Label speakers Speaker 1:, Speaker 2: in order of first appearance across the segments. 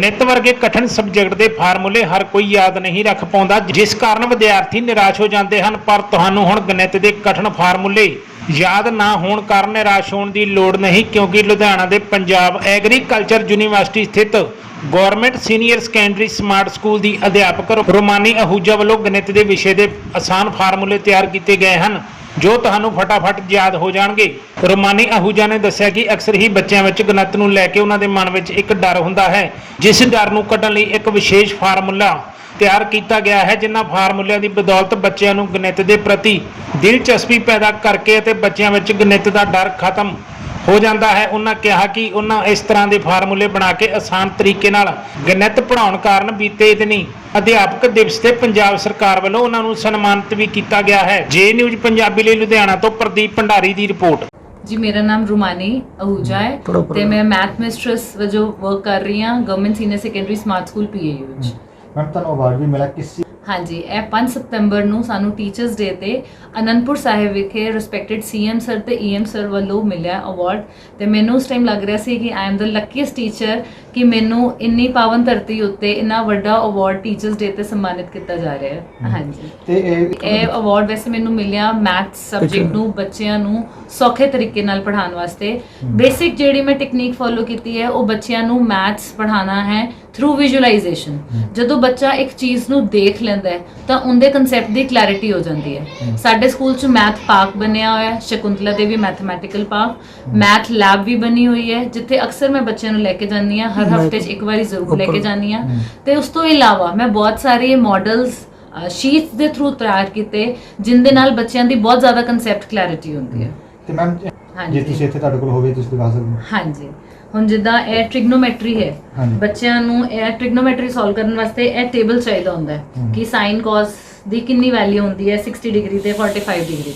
Speaker 1: गणित वर्गे कठिन सबजैक्ट के फार्मूले हर कोई याद नहीं रख पाਉਂਦਾ, जिस कारण विद्यार्थी निराश हो जाते हैं। पर ਤੁਹਾਨੂੰ ਹੁਣ गणित के कठिन फार्मूले याद ना होने कारण निराश होने की लोड़ नहीं, क्योंकि लुधियाना के पंजाब एग्रीकल्चर यूनिवर्सिटी स्थित government senior secondary smart school की अध्यापक रोमानी आहूजा वालों गणित के विषय के आसान फार्मूले तैयार किए गए हैं जो ਤੁਹਾਨੂੰ फटाफट याद हो जाएंगे। रोमानी आहूजा ने दस्सिया कि अक्सर ही बच्चों में गणित ਨੂੰ ਲੈ ਕੇ ਉਹਨਾਂ ਦੇ ਮਨ ਵਿੱਚ ਇੱਕ ਡਰ ਹੁੰਦਾ ਹੈ, जिस डर ਨੂੰ ਕੱਢਣ ਲਈ ਇੱਕ ਵਿਸ਼ੇਸ਼ ਫਾਰਮੂਲਾ ਤਿਆਰ ਕੀਤਾ ਗਿਆ ਹੈ, ਜਿਨ੍ਹਾਂ ਫਾਰਮੂਲਿਆਂ ਦੀ ਬਦੌਲਤ ਬੱਚਿਆਂ ਨੂੰ ਗਣਿਤ ਦੇ ਪ੍ਰਤੀ ਦਿਲਚਸਪੀ ਪੈਦਾ ਕਰਕੇ ਅਤੇ ਬੱਚਿਆਂ ਵਿੱਚ ਗਣਿਤ ਦਾ ਡਰ ਖਤਮ हो जाता है। उन्होंने कहा कि उन्होंने इस तरह के फार्मूले बना के आसान तरीके नाल गणित पढ़ाने कारण बीते दिनी अध्यापक दिवस से पंजाब सरकार वालों उन्होंने सन्मानित भी किया गया है। जे न्यूज़ पंजाबी लिए लुधियाना तो प्रदीप भंडारी की रिपोर्ट।
Speaker 2: जी, मेरा नाम रोमानी आहूजा है ते मैं मैथ मिस्ट्रेस वजों वर्क कर रही हाँ government senior secondary smart school PAU च।
Speaker 3: मैम ਤੁਹਾਨੂੰ ਅਵਾਰਡ ਵੀ ਮਿਲਾ किस
Speaker 2: हाँ जी, ਇਹ 5 ਸਤੰਬਰ ਨੂੰ ਸਾਨੂੰ ਟੀਚਰਸ ਡੇ ਤੇ ਅਨੰਦਪੁਰ ਸਾਹਿਬ ਵਿਖੇ ਰਿਸਪੈਕਟਡ CM ਸਰ ਤੇ EM ਸਰ ਵੱਲੋਂ ਮਿਲਿਆ ਅਵਾਰਡ ਤੇ ਮੈਨੂੰ ਉਸ ਟਾਈਮ ਲੱਗ ਰਿਹਾ ਸੀ ਕਿ ਆਈ ਐਮ ਦ ਲੱਕੀਐਸਟ ਟੀਚਰ ਕਿ ਮੈਨੂੰ ਇੰਨੀ ਪਾਵਨ ਧਰਤੀ ਉੱਤੇ ਇੰਨਾ ਵੱਡਾ ਅਵਾਰਡ ਟੀਚਰਸ ਡੇ ਤੇ ਸਨਮਾਨਿਤ ਕੀਤਾ ਜਾ ਰਿਹਾ ਹੈ। ਹਾਂਜੀ,
Speaker 3: ਤੇ
Speaker 2: ਇਹ ਅਵਾਰਡ ਵੈਸੇ ਮੈਨੂੰ ਮਿਲਿਆ ਮੈਥਸ ਸਬਜੈਕਟ ਨੂੰ ਬੱਚਿਆਂ ਨੂੰ ਸੌਖੇ ਤਰੀਕੇ ਨਾਲ ਪੜ੍ਹਾਉਣ ਵਾਸਤੇ। ਬੇਸਿਕ ਜਿਹੜੀ ਮੈਂ ਟੈਕਨੀਕ ਫੋਲੋ ਕੀਤੀ ਹੈ ਉਹ ਬੱਚਿਆਂ ਨੂੰ ਮੈਥਸ ਪੜ੍ਹਾਉਣਾ ਹੈ ਥਰੂ ਵਿਜ਼ੂਅਲਾਈਜੇਸ਼ਨ। ਜਦੋਂ ਬੱਚਾ ਇੱਕ ਚੀਜ਼ ਨੂੰ ਦੇਖ ਲੈਂਦਾ ਹੈ ਤਾਂ ਉਹਦੇ ਕਨਸੈਪਟ ਦੀ ਕਲੈਰਿਟੀ ਹੋ ਜਾਂਦੀ ਹੈ। ਸਾਡੇ ਸਕੂਲ 'ਚ ਮੈਥ ਪਾਰਕ ਬਣਿਆ ਹੋਇਆ ਹੈ, ਸ਼ਕੁੰਤਲਾ ਦੇਵੀ ਮੈਥਮੈਟੀਕਲ ਪਾਰਕ, ਮੈਥ ਲੈਬ ਵੀ ਬਣੀ ਹੋਈ ਹੈ ਜਿੱਥੇ ਅਕਸਰ ਮੈਂ ਬੱਚਿਆਂ ਨੂੰ ਲੈ ਕੇ ਜਾਂਦੀ ਹਾਂ, ਹਰ ਹਫਤੇ 'ਚ ਇੱਕ ਵਾਰੀ ਜ਼ਰੂਰ ਲੈ ਕੇ ਜਾਂਦੀ ਹਾਂ। ਤੇ ਉਸ ਤੋਂ ਇਲਾਵਾ ਮੈਂ ਬਹੁਤ ਸਾਰੇ ਮਾਡਲਸ ਸ਼ੀਟਸ ਦੇ ਥਰੂ ਤਿਆਰ ਕੀਤੇ ਜਿੰਦੇ ਨਾਲ ਬੱਚਿਆਂ ਦੀ ਬਹੁਤ ਜ਼ਿਆਦਾ ਕਨਸੈਪਟ ਕਲੈਰਿਟੀ ਹੁੰਦੀ ਹੈ।
Speaker 3: ਤੇ ਮੈਮ ਜੇ ਤੁਸੀਂ ਇੱਥੇ ਤੁਹਾਡੇ ਕੋਲ ਹੋਵੇ ਤੁਸੀਂ ਦਿਖਾ ਸਕਦੇ ਹੋ।
Speaker 2: ਹਾਂਜੀ, ਹੁਣ ਜਿੱਦਾਂ ਇਹ ਟ੍ਰਿਗਨੋਮੈਟਰੀ ਹੈ, ਬੱਚਿਆਂ ਨੂੰ ਇਹ ਟ੍ਰਿਗਨੋਮੈਟਰੀ ਸੋਲਵ ਕਰਨ ਵਾਸਤੇ ਇਹ ਟੇਬਲ ਚਾਹੀਦਾ ਹੁੰਦਾ ਹੈ ਕਿ ਸਾਈਨ ਕੋਸ ਦੀ ਕਿੰਨੀ ਵੈਲਿਊ ਹੁੰਦੀ ਹੈ 60 ਡਿਗਰੀ ਤੇ 45 ਡਿਗਰੀ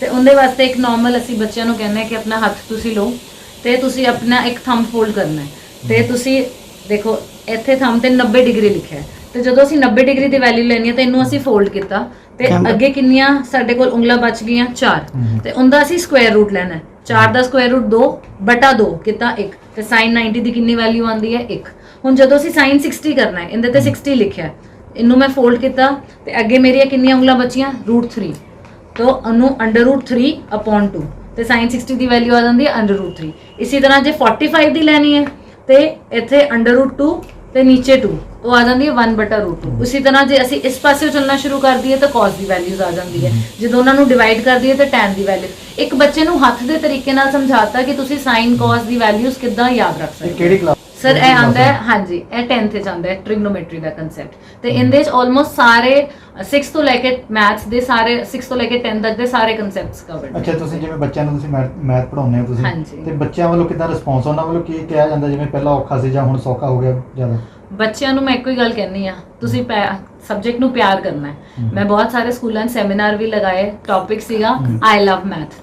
Speaker 2: ਤੇ ਉਹਦੇ ਵਾਸਤੇ ਇੱਕ ਨਾਰਮਲ ਅਸੀਂ ਬੱਚਿਆਂ ਨੂੰ ਕਹਿੰਦੇ ਕਿ ਆਪਣਾ ਹੱਥ ਤੁਸੀਂ ਲਓ ਤੇ ਤੁਸੀਂ ਆਪਣਾ ਇੱਕ ਥੰਬ ਫੋਲਡ ਕਰਨਾ ਹੈ ਤੇ ਤੁਸੀਂ ਦੇਖੋ ਇੱਥੇ ਥੰਬ ਤੇ 90 ਡਿਗਰੀ ਲਿਖਿਆ ਹੈ ਤੇ ਜਦੋਂ ਅਸੀਂ 90 ਡਿਗਰੀ ਦੀ ਵੈਲਿਊ ਲੈਣੀ ਹੈ ਤੇ ਇਹਨੂੰ ਅਸੀਂ ਫੋਲਡ ਕੀਤਾ ਤੇ ਅੱਗੇ ਕਿੰਨੀਆਂ ਸਾਡੇ ਕੋਲ ਉਂਗਲਾਂ ਬਚ ਗਈਆਂ 4 ਤੇ ਉਹਦਾ ਅਸੀਂ ਸਕੁਆਇਰ ਰੂਟ ਲੈਣਾ ਹੈ। 4 ਦਾ ਸਕੁਆਇਰ ਰੂਟ 2/2 ਕੀਤਾ 1 ਤੇ sin 90 ਦੀ ਕਿੰਨੀ ਵੈਲਿਊ ਆਉਂਦੀ ਹੈ 1। ਹੁਣ ਜਦੋਂ ਅਸੀਂ sin 60 ਕਰਨਾ ਹੈ ਇਹਦੇ ਤੇ 60 ਲਿਖਿਆ ਹੈ, ਇਹਨੂੰ ਮੈਂ ਫੋਲਡ ਕੀਤਾ ਤੇ ਅੱਗੇ ਮੇਰੀਆਂ ਕਿੰਨੀਆਂ ਉਂਗਲਾਂ ਬਚੀਆਂ √3 तो ਉਹਨੂੰ √3/2 ਤੇ sin 60 ਦੀ ਵੈਲਿਊ ਆ ਜਾਂਦੀ ਹੈ √3। ਇਸੇ ਤਰ੍ਹਾਂ ਜੇ 45 ਦੀ ਲੈਣੀ ਹੈ ਤੇ ਇੱਥੇ √2 ਤੇ ਨੀਚੇ 2 ਉਹ ਆ ਜਾਂਦੀ ਹੈ 1/√2। ਉਸੇ ਤਰ੍ਹਾਂ ਜੇ ਅਸੀਂ ਇਸ ਪਾਸੇ ਚੱਲਣਾ ਸ਼ੁਰੂ ਕਰ ਦਈਏ ਤਾਂ cos ਦੀ ਵੈਲਿਊਜ਼ ਆ ਜਾਂਦੀ ਹੈ। ਜਦੋਂ ਉਹਨਾਂ ਨੂੰ ਡਿਵਾਈਡ ਕਰ ਦਈਏ ਤਾਂ tan ਦੀ ਵੈਲਿਊ। ਇੱਕ ਬੱਚੇ ਨੂੰ ਹੱਥ ਦੇ ਤਰੀਕੇ ਨਾਲ ਸਮਝਾਤਾ ਕਿ ਤੁਸੀਂ sin cos ਦੀ ਵੈਲਿਊਜ਼ ਕਿੱਦਾਂ ਯਾਦ ਰੱਖ ਸਕਦੇ ਹੋ।
Speaker 3: ਕਿਹੜੀ ਕਲਾਸ
Speaker 2: ਸਰ ਇਹ ਆਂਦਾ ਹੈ, ਹਾਂਜੀ ਇਹ 10th ਵਿੱਚ ਆਂਦਾ ਹੈ ਟ੍ਰਿਗਨੋਮੈਟਰੀ ਦਾ ਕਨਸੈਪਟ ਤੇ ਇਹਦੇ ਚ ਆਲਮੋਸਟ ਸਾਰੇ 6 ਤੋਂ ਲੈ ਕੇ ਮੈਥਸ ਦੇ ਸਾਰੇ 6 ਤੋਂ ਲੈ ਕੇ 10 ਤੱਕ ਦੇ ਸਾਰੇ ਕਨਸੈਪਟਸ ਕਵਰਡ।
Speaker 3: ਅੱਛਾ, ਤੁਸੀਂ ਜਿਵੇਂ ਬੱਚਿਆਂ ਨੂੰ ਤੁਸੀਂ ਮੈਥ ਪੜਾਉਂਦੇ ਹੋ ਤੁਸੀਂ ਤੇ ਬੱਚਿਆਂ ਵੱਲੋਂ ਕਿੱਦਾਂ ਰਿਸਪੌਂਸ ਉਹਨਾਂ ਵੱਲੋਂ ਕੀ ਕਿਹਾ ਜਾਂਦਾ ਜਿਵੇਂ ਪਹਿਲਾਂ ਔਖਾ ਸੀ ਜਾਂ ਹੁਣ ਸੌਖਾ ਹੋ ਗਿਆ ਜ਼ਿਆਦਾ? ਬੱਚਿਆਂ
Speaker 2: ਨੂੰ ਮੈਂ ਇੱਕੋ ਹੀ ਗੱਲ ਕਹਿੰਦੀ ਆ, ਤੁਸੀਂ ਸਬਜੈਕਟ ਨੂੰ ਪਿਆਰ ਕਰਨਾ ਹੈ। ਮੈਂ ਬਹੁਤ ਸਾਰੇ ਸਕੂਲਾਂ 'ਚ ਸੈਮੀਨਾਰ ਵੀ ਲਗਾਏ, ਟੌਪਿਕ ਸੀਗਾ ਆਈ ਲਵ ਮੈਥ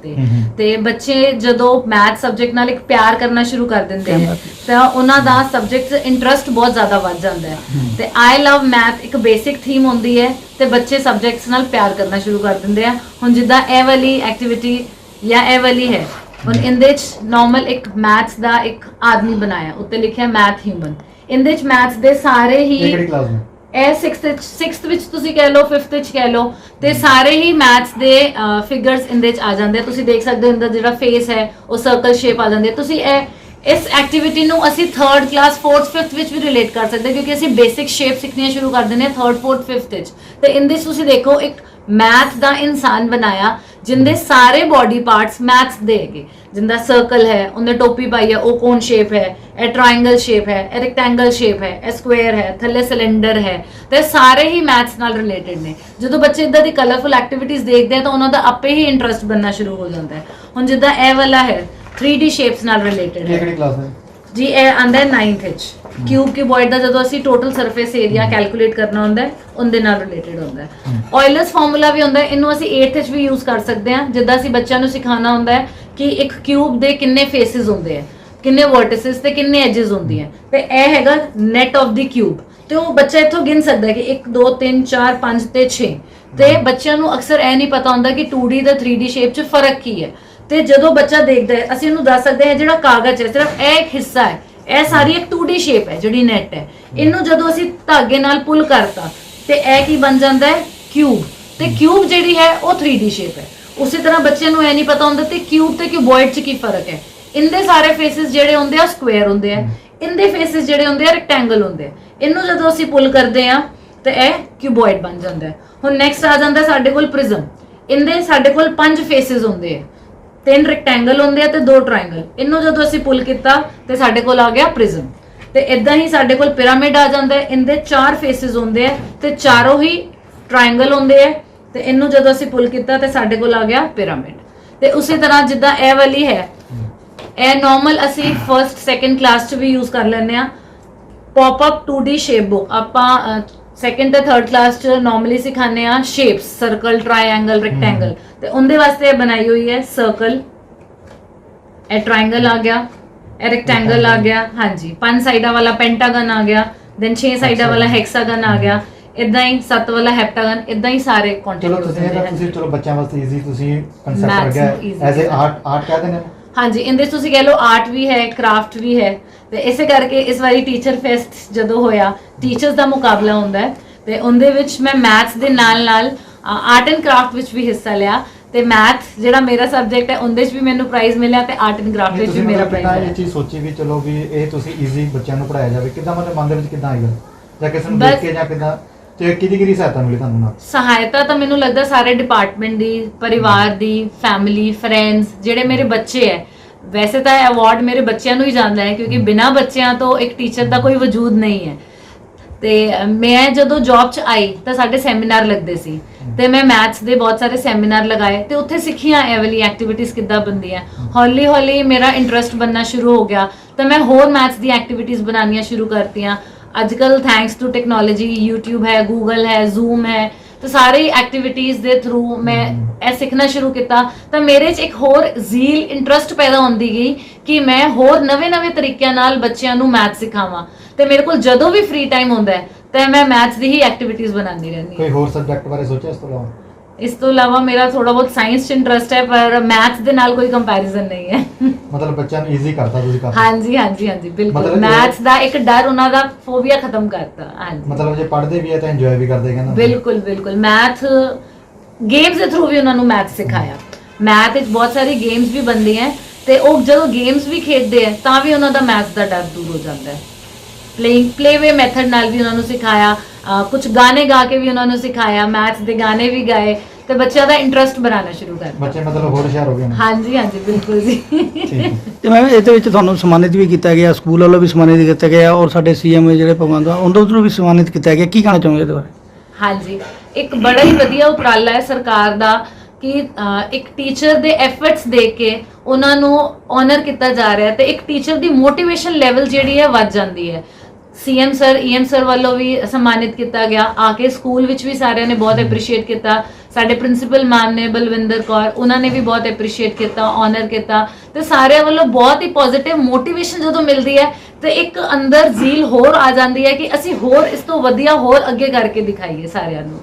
Speaker 2: ਤੇ ਬੱਚੇ ਜਦੋਂ ਮੈਥ ਸਬਜੈਕਟ ਨਾਲ ਇੱਕ ਪਿਆਰ ਕਰਨਾ ਸ਼ੁਰੂ ਕਰ ਦਿੰਦੇ ਨੇ ਤਾਂ ਉਹਨਾਂ ਦਾ ਸਬਜੈਕਟ 'ਚ ਇੰਟਰਸਟ ਬਹੁਤ ਜ਼ਿਆਦਾ ਵੱਧ ਜਾਂਦਾ ਹੈ ਤੇ ਆਈ ਲਵ ਮੈਥ ਇੱਕ ਬੇਸਿਕ ਥੀਮ ਹੁੰਦੀ ਹੈ ਤੇ ਬੱਚੇ ਸਬਜੈਕਟਸ ਨਾਲ ਪਿਆਰ ਕਰਨਾ ਸ਼ੁਰੂ ਕਰ ਦਿੰਦੇ ਆ। ਹੁਣ ਜਿੱਦਾਂ ਇਹ ਵਾਲੀ ਐਕਟੀਵਿਟੀ ਜਾਂ ਇਹ ਵਾਲੀ ਹੈ, ਹੁਣ ਇਹਦੇ 'ਚ ਨਾਰਮਲ ਇੱਕ ਮੈਥਸ ਦਾ ਇੱਕ ਆਦਮੀ ਬਣਾਇਆ, ਉੱਤੇ ਲਿਖਿਆ ਮੈਥ ਹਿਊਮਨ। ਇਹਦੇ 'ਚ ਮੈਥਸ ਦੇ ਸਾਰੇ ਹੀ
Speaker 3: ਕਿਹੜੀ ਕਲਾਸ ਵਿੱਚ
Speaker 2: ਇਹ 6th ਵਿੱਚ ਤੁਸੀਂ ਕਹਿ ਲਓ 5th ਵਿੱਚ ਕਹਿ ਲਓ ਤੇ ਸਾਰੇ ਹੀ ਮੈਥਸ ਦੇ ਫਿਗਰਸ ਇਹਦੇ 'ਚ ਆ ਜਾਂਦੇ। ਤੁਸੀਂ ਦੇਖ ਸਕਦੇ ਹੋ ਇਹਦਾ ਜਿਹੜਾ ਫੇਸ ਹੈ ਉਹ ਸਰਕਲ ਸ਼ੇਪ ਆ ਜਾਂਦੀ ਹੈ। ਤੁਸੀਂ ਇਸ ਐਕਟੀਵਿਟੀ ਨੂੰ ਅਸੀਂ 3rd ਕਲਾਸ 4th 5th ਵਿੱਚ ਵੀ ਰਿਲੇਟ ਕਰ ਸਕਦੇ ਕਿਉਂਕਿ ਅਸੀਂ ਬੇਸਿਕ ਸ਼ੇਪ ਸਿੱਖਣੀਆਂ ਸ਼ੁਰੂ ਕਰ ਦਿੰਦੇ ਹਾਂ 3rd 4th 5th ਵਿੱਚ। ਤੇ ਇਹਦੇ 'ਚ ਤੁਸੀਂ ਦੇਖੋ ਇੱਕ ਮੈਥ ਦਾ ਇਨਸਾਨ ਬਣਾਇਆ ਜਿੰਦੇ ਸਾਰੇ ਬੋਡੀ ਪਾਰਟਸ ਮੈਥਸ ਦੇ ਹੈਗੇ। ਜਿੰਦਾ ਸਰਕਲ ਹੈ ਉਹਨੇ ਟੋਪੀ ਪਾਈ ਹੈ ਉਹ ਕੋਨ ਸ਼ੇਪ ਹੈ, ਇਹ ਟ੍ਰਾਇੰਗਲ ਸ਼ੇਪ ਹੈ, ਇਹ ਰੈਕਟੈਂਗਲ ਸ਼ੇਪ ਹੈ, ਇਹ ਸਕੁਆਇਰ ਹੈ, ਥੱਲੇ ਸਿਲੰਡਰ ਹੈ ਤੇ ਸਾਰੇ ਹੀ ਮੈਥਸ ਨਾਲ ਰਿਲੇਟਡ ਨੇ। ਜਦੋਂ ਬੱਚੇ ਇਦਾਂ ਦੀ ਕਲਰਫੁਲ ਐਕਟੀਵਿਟੀਜ਼ ਦੇਖਦੇ ਆ ਤਾਂ ਉਹਨਾਂ ਦਾ ਆਪੇ ਹੀ ਇੰਟਰਸਟ ਬਣਨਾ ਸ਼ੁਰੂ ਹੋ ਜਾਂਦਾ ਹੈ। ਹੁਣ ਜਿੱਦਾਂ ਇਹ ਵਾਲਾ ਹੈ 3D ਸ਼ੇਪਸ ਨਾਲ ਰਿਲੇਟਡ ਹੈ।
Speaker 3: ਕਿਹੜੀ ਕਲਾਸ ਹੈ
Speaker 2: ਜੀ? ਇਹ ਆਂਦਾ ਹੈ 9th ਵਿੱਚ। ਕਿਊਬੋਇਡ ਦਾ ਜਦੋਂ ਅਸੀਂ ਟੋਟਲ ਸਰਫੇਸ ਏਰੀਆ ਕੈਲਕੂਲੇਟ ਕਰਨਾ ਹੁੰਦਾ ਹੈ ਉਹਦੇ ਨਾਲ ਰਿਲੇਟਡ ਹੁੰਦਾ ਹੈ। ਆਇਲਰਸ ਫਾਰਮੂਲਾ ਵੀ ਹੁੰਦਾ ਹੈ, ਇਹਨੂੰ ਅਸੀਂ 8th ਵਿੱਚ ਵੀ ਯੂਜ਼ ਕਰ ਸਕਦੇ ਹਾਂ। ਜਿੱਦਾਂ ਅਸੀਂ ਬੱਚਿਆਂ ਨੂੰ ਸਿਖਾਉਣਾ ਹੁੰਦਾ ਹੈ ਕਿ ਇੱਕ ਕਿਊਬ ਦੇ ਕਿੰਨੇ ਫੇਸਿਸ ਹੁੰਦੇ ਆ, ਕਿੰਨੇ ਵਰਟਿਸਿਸ ਤੇ ਕਿੰਨੇ ਐਜਸ ਹੁੰਦੀਆਂ ਤੇ ਇਹ ਹੈਗਾ ਨੈਟ ਆਫ ਦੀ ਕਿਊਬ ਤੇ ਉਹ ਬੱਚਾ ਇੱਥੋਂ ਗਿਣ ਸਕਦਾ ਹੈ ਕਿ 1 2 3 4 5 ਤੇ 6 ਤੇ ਬੱਚਿਆਂ ਨੂੰ ਅਕਸਰ ਇਹ ਨਹੀਂ ਪਤਾ ਹੁੰਦਾ ਕਿ 2D ਤੇ 3D ਸ਼ੇਪ 'ਚ ਫਰਕ ਕੀ ਹੈ। ਤੇ ਜਦੋਂ ਬੱਚਾ ਦੇਖਦਾ ਹੈ ਅਸੀਂ ਉਹਨੂੰ ਦੱਸ ਸਕਦੇ ਹਾਂ ਜਿਹੜਾ ਕਾਗਜ਼ ਹੈ ਸਿਰਫ ਇਹ ਇੱਕ ਹਿੱਸਾ ਹੈ, ਇਹ ਸਾਰੀ ਇੱਕ 2D ਸ਼ੇਪ ਹੈ ਜਿਹੜੀ ਨੈਟ ਹੈ। ਇਹਨੂੰ ਜਦੋਂ ਅਸੀਂ ਧਾਗੇ ਨਾਲ ਪੁੱਲ ਕਰਤਾ ਤੇ ਇਹ ਕੀ ਬਣ ਜਾਂਦਾ ਹੈ, ਕਿਊਬ। ਤੇ ਕਿਊਬ ਜਿਹੜੀ ਹੈ ਉਹ 3D ਸ਼ੇਪ ਹੈ। ਉਸੇ ਤਰ੍ਹਾਂ ਬੱਚਿਆਂ ਨੂੰ ਇਹ ਨਹੀਂ ਪਤਾ ਹੁੰਦਾ ਤੇ ਕਿਊਬ ਤੇ ਕਿਊਬੋਇਡ 'ਚ ਕੀ ਫਰਕ ਹੈ। ਇਹਦੇ ਸਾਰੇ ਫੇਸਿਸ ਜਿਹੜੇ ਹੁੰਦੇ ਆ ਸਕੁਅਰ ਹੁੰਦੇ ਆ, ਇਹਦੇ ਫੇਸਿਸ ਜਿਹੜੇ ਹੁੰਦੇ ਆ ਰੈਕਟੈਂਗਲ ਹੁੰਦੇ ਆ। ਇਹਨੂੰ ਜਦੋਂ ਅਸੀਂ ਪੁੱਲ ਕਰਦੇ ਆ ਤੇ ਇਹ ਕਿਊਬੋਇਡ ਬਣ ਜਾਂਦਾ ਹੈ। ਹੁਣ ਨੈਕਸਟ ਆ ਜਾਂਦਾ ਸਾਡੇ ਕੋਲ ਪ੍ਰਿਜ਼ਮ। ਇਹਦੇ ਸਾਡੇ ਕੋਲ 5 ਫੇਸਿਸ ਹੁੰਦੇ ਆ, 3 ਰੈਕਟੈਂਗਲ ਹੁੰਦੇ ਆ ਤੇ 2 ਟ੍ਰਾਇੰਗਲ। ਇਹਨੂੰ ਜਦੋਂ ਅਸੀਂ ਪੁੱਲ ਕੀਤਾ ਤੇ ਸਾਡੇ ਕੋਲ ਆ ਗਿਆ ਪ੍ਰਿਜ਼ਮ। ਤੇ ਇਦਾਂ ਹੀ ਸਾਡੇ ਕੋਲ ਪਿਰਾਮਿਡ ਆ ਜਾਂਦਾ ਹੈ। ਇਹਦੇ 4 ਫੇਸਿਸ ਹੁੰਦੇ ਆ ਤੇ ਚਾਰੋਂ ਹੀ ਟ੍ਰਾਇੰਗਲ ਹੁੰਦੇ ਆ ਤੇ ਇਹਨੂੰ ਜਦੋਂ ਅਸੀਂ ਪੁੱਲ ਕੀਤਾ ਤੇ ਸਾਡੇ ਕੋਲ ਆ ਗਿਆ ਪਿਰਾਮਿਡ। ਤੇ ਉਸੇ ਤਰ੍ਹਾਂ ਜਿੱਦਾਂ ਇਹ ਵਾਲੀ ਹੈ, ਇਹ ਨਾਰਮਲ ਅਸੀਂ ਫਰਸਟ ਸੈਕੰਡ ਕਲਾਸ 'ਚ ਵੀ ਯੂਜ਼ ਕਰ ਲੈਂਦੇ ਆ। Pop up 2D shape book ਆਪਾਂ ਸੈਕੰਡ ਤੇ ਥਰਡ ਕਲਾਸ 'ਚ ਨਾਰਮਲੀ ਸਿਖਾਉਂਦੇ ਆ ਸ਼ੇਪਸ, ਸਰਕਲ, ਟ੍ਰਾਇੰਗਲ, ਰੈਕਟੈਂਗਲ। ਤੇ ਉਹਦੇ ਵਾਸਤੇ ਇਹ ਬਣਾਈ ਹੋਈ ਹੈ ਸਰਕਲ, ਇਹ ਟ੍ਰਾਇੰਗਲ ਆ ਗਿਆ, ਇਹ ਰੈਕਟੈਂਗਲ ਆ ਗਿਆ, ਹਾਂਜੀ 5 ਸਾਈਡਾਂ ਵਾਲਾ ਪੈਂਟਾਗਨ ਆ ਗਿਆ, ਦੈਨ 6 ਸਾਈਡਾਂ ਵਾਲਾ ਹੈਕਸਾਗਨ ਆ ਗਿਆ, ਇਦਾਂ ਹੀ 7 ਵਾਲਾ ਹੈਪਟਾਗਨ, ਇਦਾਂ ਹੀ ਸਾਰੇ ਕੰਟੀਨਿਊ ਹੁੰਦੇ ਹਨ।
Speaker 3: ਚਲੋ ਬੱਚਿਆਂ ਵਾਸਤੇ ਈਜ਼ੀ ਤੁਸੀਂ ਕਨਸੈਪਟ ਕਰ ਗਿਆ ਐਜ਼ ਅ ਆਰਟ ਕਹਿੰਦੇ ਨੇ। ਹਾਂਜੀ,
Speaker 2: ਇਹਦੇ ਤੁਸੀਂ ਕਹਿ ਲਓ ਆਰਟ ਵੀ ਹੈ, ਕ੍ਰਾਫਟ ਵੀ ਹੈ। ਤੇ ਇਸੇ ਕਰਕੇ ਇਸ ਵਾਰੀ ਟੀਚਰ ਫੈਸਟ ਜਦੋਂ ਹੋਇਆ, ਟੀਚਰਸ ਦਾ ਮੁਕਾਬਲਾ ਹੁੰਦਾ ਹੈ ਤੇ ਉਹਦੇ ਵਿੱਚ ਮੈਂ ਮੈਥਸ ਦੇ ਨਾਲ ਆਰਟ ਐਂਡ ਕ੍ਰਾਫਟ ਵਿੱਚ ਵੀ ਹਿੱਸਾ ਲਿਆ। ਤੇ ਮੈਥ ਜਿਹੜਾ ਮੇਰਾ ਸਬਜੈਕਟ ਹੈ ਉਹਦੇ 'ਚ ਵੀ ਮੈਨੂੰ ਪ੍ਰਾਈਜ਼ ਮਿਲਿਆ ਤੇ ਆਰਟ ਐਂਡ ਕ੍ਰਾਫਟ ਵਿੱਚ ਵੀ ਮੇਰਾ ਪ੍ਰਾਈਜ਼ ਮਿਲਿਆ।
Speaker 3: ਇਹ ਚੀਜ਼ ਸੋਚੀ ਵੀ ਚਲੋ ਵੀ ਇਹ ਤੁਸੀਂ ਈਜ਼ੀ ਬੱਚਿਆਂ ਨੂੰ ਪੜਾਇਆ ਜਾਵੇ, ਕਿੱਦਾਂ ਮਤਲਬ ਮਨ ਦੇ ਵਿੱਚ ਕਿੱਦਾਂ ਆਏਗਾ ਜਾਂ ਕਿਸੇ ਨੂੰ ਦੇਖ ਕੇ ਜਾਂ ਕਿੱਦਾਂ ਤੇ ਕਿਹਦੀ ਸਹਾਇਤਾ ਮਿਲੀ ਤੁਹਾਨੂੰ ਨਾਲ?
Speaker 2: ਸਹਾਇਤਾ ਤਾਂ ਮੈਨੂੰ ਲੱਗਦਾ ਸਾਰੇ ਡਿਪਾਰਟਮੈਂਟ ਦੀ, ਪਰਿਵਾਰ ਦੀ, ਫੈਮਿਲੀ, ਫਰੈਂਡਸ, ਜਿਹੜੇ ਮੇਰੇ ਬੱਚੇ ਹੈ। ਵੈਸੇ ਤਾਂ ਇਹ ਅਵਾਰਡ ਮੇਰੇ ਬੱਚਿਆਂ ਨੂੰ ਹੀ ਜਾਂਦਾ ਹੈ ਕਿਉਂਕਿ ਬਿਨਾਂ ਬੱਚਿਆਂ ਤੋਂ ਇੱਕ ਟੀਚਰ ਦਾ ਕੋਈ ਵਜੂਦ ਨਹੀਂ ਹੈ। ਤੇ ਮੈਂ ਜਦੋਂ ਜੌਬ 'ਚ ਆਈ ਤਾਂ ਸਾਡੇ ਸੈਮੀਨਾਰ ਲੱਗਦੇ ਸੀ ਤੇ ਮੈਂ ਮੈਥਸ ਦੇ ਬਹੁਤ ਸਾਰੇ ਸੈਮੀਨਾਰ ਲਗਾਏ ਤੇ ਉੱਥੇ ਸਿੱਖੀਆਂ ਇਹ ਵਾਲੀ ਐਕਟੀਵਿਟੀਜ਼ ਕਿੱਦਾਂ ਬਣਦੀਆਂ। ਹੌਲੀ ਹੌਲੀ ਮੇਰਾ ਇੰਟਰਸਟ ਬਣਨਾ ਸ਼ੁਰੂ ਹੋ ਗਿਆ ਤਾਂ ਮੈਂ ਹੋਰ ਮੈਥਸ ਦੀ ਐਕਟੀਵਿਟੀਜ਼ ਬਣਾਉਣੀਆਂ ਸ਼ੁਰੂ ਕਰਤੀਆਂ। ਅੱਜ ਕੱਲ ਥੈਂਕਸ ਟੂ ਟੈਕਨੋਲੋਜੀ, YouTube ਹੈ, Google ਹੈ, Zoom ਹੈ, ਤੇ ਸਾਰੀ ਐਕਟੀਵਿਟੀਜ਼ ਦੇ ਥਰੂ ਮੈਂ ਇਹ ਸਿੱਖਣਾ ਸ਼ੁਰੂ ਕੀਤਾ। ਤਾਂ ਮੇਰੇ 'ਚ ਇੱਕ ਹੋਰ ਜ਼ੀਲ, ਇੰਟਰਸਟ ਪੈਦਾ ਹੁੰਦੀ ਗਈ ਕਿ ਮੈਂ ਹੋਰ ਨਵੇਂ ਤਰੀਕਿਆਂ ਨਾਲ ਬੱਚਿਆਂ ਨੂੰ ਮੈਥ ਸਿਖਾਵਾਂ। ਤੇ ਮੇਰੇ ਕੋਲ ਜਦੋਂ ਵੀ ਫ੍ਰੀ ਟਾਈਮ ਹੁੰਦਾ ਹੈ ਤਾਂ ਮੈਂ ਮੈਥਸ ਦੀ ਹੀ ਐਕਟੀਵਿਟੀਜ਼ ਬਣਾਉਂਦੀ ਰਹਿੰਦੀ ਹਾਂ।
Speaker 3: ਕੋਈ ਹੋਰ ਸਬਜੈਕਟ ਬਾਰੇ ਸੋਚਿਆ ਇਸ ਤੋਂ ਇਲਾਵਾ?
Speaker 2: ਇਸ ਤੋਂ ਇਲਾਵਾ ਮੇਰਾ ਥੋੜਾ ਬਹੁਤ ਸਾਇੰਸ 'ਚ ਇੰਟਰਸਟ ਹੈ ਪਰ ਮੈਥਸ ਦੇ ਨਾਲ ਕੋਈ ਕੰਪੈਰੀਜ਼ਨ ਨਹੀਂ ਹੈ।
Speaker 3: ਮਤਲਬ ਬੱਚਿਆਂ ਨੂੰ ਈਜ਼ੀ ਕਰਤਾ ਤੁਸੀਂ ਕੰਮ?
Speaker 2: ਹਾਂਜੀ ਬਿਲਕੁਲ। ਮੈਥਸ ਦਾ ਇੱਕ ਡਰ, ਉਹਨਾਂ ਦਾ ਫੋਬੀਆ ਖਤਮ ਕਰਤਾ। ਹਾਂਜੀ,
Speaker 3: ਮਤਲਬ ਜੇ ਪੜ੍ਹਦੇ ਵੀ ਹੈ ਤਾਂ ਇੰਜੋਏ ਵੀ ਕਰਦੇ ਕਹਿੰਦਾ।
Speaker 2: ਬਿਲਕੁਲ ਮੈਥ ਗੇਮਸ ਦੇ ਥਰੂ ਵੀ ਉਹਨਾਂ ਨੂੰ ਮੈਥ ਸਿਖਾਇਆ। ਮੈਥ ਵਿੱਚ ਬਹੁਤ ਸਾਰੀ ਗੇਮਸ ਵੀ ਬਣਦੀਆਂ ਤੇ ਉਹ ਜਦੋਂ ਗੇਮਸ ਵੀ ਖੇਡਦੇ ਆ ਤਾਂ ਵੀ ਉਹਨਾਂ ਦਾ ਮੈਥ ਦਾ ਡਰ ਦੂਰ ਹੋ ਜਾਂਦਾ ਹੈ। ਪਲੇਵੇ ਮੈਥਡ ਨਾਲ ਵੀ ਉਹਨਾਂ ਨੂੰ ਸਿਖਾਇਆ, ਕੁਝ ਗਾਣੇ ਗਾ ਕੇ ਵੀ ਉਹਨਾਂ ਨੂੰ ਸਿਖਾਇਆ, ਮੈਥਸ ਦੇ ਗਾਣੇ ਵੀ ਗਾਏ ਤੇ ਬੱਚਿਆਂ ਦਾ ਇੰਟਰਸਟ ਬਣਾਉਣਾ ਸ਼ੁਰੂ ਕਰ ਦਿੱਤਾ।
Speaker 3: ਬੱਚੇ ਮਤਲਬ ਹੋਰ ਹੁਸ਼ਿਆਰ ਹੋ ਗਏ।
Speaker 2: ਹਾਂਜੀ ਬਿਲਕੁਲ ਜੀ।
Speaker 4: ਤੇ ਮੈਂ ਇਹਦੇ ਵਿੱਚ ਤੁਹਾਨੂੰ ਸਨਮਾਨਿਤ ਵੀ ਕੀਤਾ ਗਿਆ, ਸਕੂਲ ਵੱਲੋਂ ਵੀ ਸਨਮਾਨਿਤ ਕੀਤਾ ਗਿਆ ਔਰ ਸਾਡੇ CM ਜਿਹੜੇ ਭਗਵੰਤ ਉਹਨਾਂ ਵੱਲੋਂ ਵੀ ਸਨਮਾਨਿਤ ਕੀਤਾ ਗਿਆ। ਕੀ ਕਹਿਣਾ ਚਾਹੋਗੇ ਇਹਦੇ ਬਾਰੇ?
Speaker 2: ਹਾਂਜੀ, ਇੱਕ ਬੜਾ ਹੀ ਵਧੀਆ ਉਪਰਾਲਾ ਹੈ ਸਰਕਾਰ ਦਾ ਕਿ ਇੱਕ ਟੀਚਰ ਦੇ ਐਫਰਟਸ ਦੇਖ ਕੇ ਉਹਨਾਂ ਨੂੰ ਆਨਰ ਕੀਤਾ ਜਾ ਰਿਹਾ ਤੇ ਇੱਕ ਟੀਚਰ ਦੀ ਮੋਟੀਵੇਸ਼ਨ ਲੈਵਲ ਜਿਹੜੀ ਹੈ ਵੱਧ ਜਾਂਦੀ ਹੈ। CM ਸਰ, EM ਸਰ ਵੱਲੋਂ ਵੀ ਸਨਮਾਨਿਤ ਕੀਤਾ ਗਿਆ। ਆ ਕੇ ਸਕੂਲ ਵਿੱਚ ਵੀ ਸਾਰਿਆਂ ਨੇ ਬਹੁਤ ਐਪਰੀਸ਼ੀਏਟ ਕੀਤਾ। ਸਾਡੇ ਪ੍ਰਿੰਸੀਪਲ ਮੈਮ ਨੇ, ਬਲਵਿੰਦਰ ਕੌਰ, ਉਹਨਾਂ ਨੇ ਵੀ ਬਹੁਤ ਐਪਰੀਸ਼ੀਏਟ ਕੀਤਾ, ਆਨਰ ਕੀਤਾ ਤੇ ਸਾਰਿਆਂ ਵੱਲੋਂ ਬਹੁਤ ਹੀ ਪੋਜ਼ਿਟਿਵ ਮੋਟੀਵੇਸ਼ਨ ਜਦੋਂ ਮਿਲਦੀ ਹੈ ਤੇ ਇੱਕ ਅੰਦਰ ਜ਼ੀਲ ਹੋਰ ਆ ਜਾਂਦੀ ਹੈ ਕਿ ਅਸੀਂ ਹੋਰ ਇਸ ਤੋਂ ਵਧੀਆ ਹੋਰ ਅੱਗੇ ਕਰਕੇ ਦਿਖਾਈਏ ਸਾਰਿਆਂ ਨੂੰ।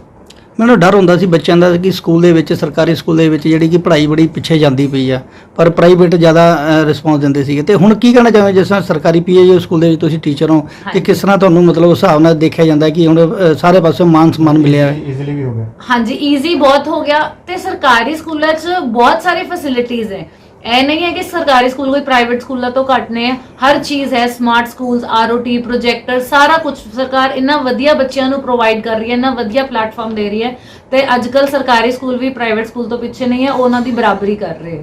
Speaker 4: ਮੈਨੂੰ ਡਰ ਹੁੰਦਾ ਸੀ ਬੱਚਿਆਂ ਦਾ ਕਿ ਸਕੂਲ ਦੇ ਵਿੱਚ, ਸਰਕਾਰੀ ਸਕੂਲ ਦੇ ਵਿੱਚ ਜਿਹੜੀ ਕਿ ਪੜ੍ਹਾਈ ਬੜੀ ਪਿੱਛੇ ਜਾਂਦੀ ਪਈ ਆ ਪਰ ਪ੍ਰਾਈਵੇਟ ਜ਼ਿਆਦਾ ਰਿਸਪੌਂਸ ਦਿੰਦੇ ਸੀਗੇ। ਤੇ ਹੁਣ ਕੀ ਕਹਿਣਾ ਚਾਹੁੰਦੇ ਜਿਸ ਤਰ੍ਹਾਂ ਸਰਕਾਰੀ PAU ਸਕੂਲ ਦੇ ਵਿੱਚ ਤੁਸੀਂ ਟੀਚਰ ਹੋ ਕਿ ਕਿਸ ਤਰ੍ਹਾਂ ਤੁਹਾਨੂੰ ਮਤਲਬ ਉਸ ਹਿਸਾਬ ਨਾਲ ਦੇਖਿਆ ਜਾਂਦਾ ਕਿ ਹੁਣ ਸਾਰੇ ਪਾਸੇ ਮਾਨ ਸਨਮਾਨ ਮਿਲਿਆ ਹੈ?
Speaker 3: ਈਜ਼ੀਲੀ ਵੀ ਹੋ ਗਿਆ। ਹਾਂਜੀ,
Speaker 2: ਈਜ਼ੀ ਬਹੁਤ ਹੋ ਗਿਆ ਤੇ ਸਰਕਾਰੀ ਸਕੂਲਾਂ 'ਚ ਬਹੁਤ ਸਾਰੇ ਫੈਸਿਲਿਟੀਜ਼ ਹੈ। ਇਹ ਨਹੀਂ ਹੈ ਕਿ ਸਰਕਾਰੀ ਸਕੂਲ ਕੋਈ ਪ੍ਰਾਈਵੇਟ ਸਕੂਲਾਂ ਤੋਂ ਘੱਟ ਨੇ। ਹਰ ਚੀਜ਼ ਹੈ, ਸਮਾਰਟ ਸਕੂਲਸ, ROT, ਪ੍ਰੋਜੈਕਟਰ, ਸਾਰਾ ਕੁਝ ਸਰਕਾਰ ਇੰਨਾ ਵਧੀਆ ਬੱਚਿਆਂ ਨੂੰ ਪ੍ਰੋਵਾਈਡ ਕਰ ਰਹੀ ਹੈ, ਇੰਨਾ ਵਧੀਆ ਪਲੇਟਫਾਰਮ ਦੇ ਰਹੀ ਹੈ ਤੇ ਅੱਜ ਕੱਲ ਸਰਕਾਰੀ ਸਕੂਲ ਵੀ ਪ੍ਰਾਈਵੇਟ ਸਕੂਲ ਤੋਂ ਪਿੱਛੇ ਨਹੀਂ ਹੈ, ਉਹਨਾਂ ਦੀ ਬਰਾਬਰੀ ਕਰ ਰਹੇ ਹੈ।